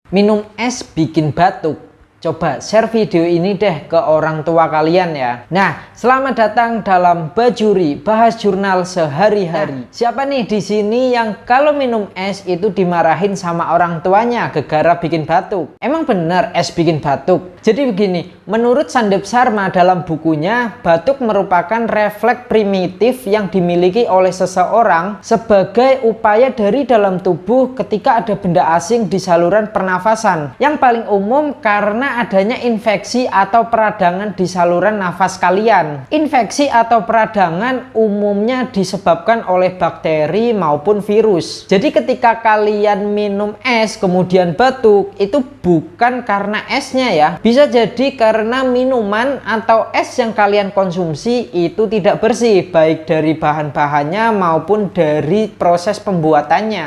Minum es bikin batuk. Coba share video ini deh ke orang tua kalian ya. Nah, selamat datang dalam Bajuri, bahas jurnal sehari-hari. Siapa nih di sini yang kalau minum es itu dimarahin sama orang tuanya gegara bikin batuk? Emang bener es bikin batuk? Jadi begini, menurut Sandep Sarma dalam bukunya, batuk merupakan refleks primitif yang dimiliki oleh seseorang sebagai upaya dari dalam tubuh ketika ada benda asing di saluran pernafasan. Yang paling umum karena adanya infeksi atau peradangan di saluran nafas kalian. Infeksi atau peradangan umumnya disebabkan oleh bakteri maupun virus. Jadi ketika kalian minum es kemudian batuk, itu bukan karena esnya ya. Bisa jadi karena minuman atau es yang kalian konsumsi itu tidak bersih, baik dari bahan-bahannya maupun dari proses pembuatannya.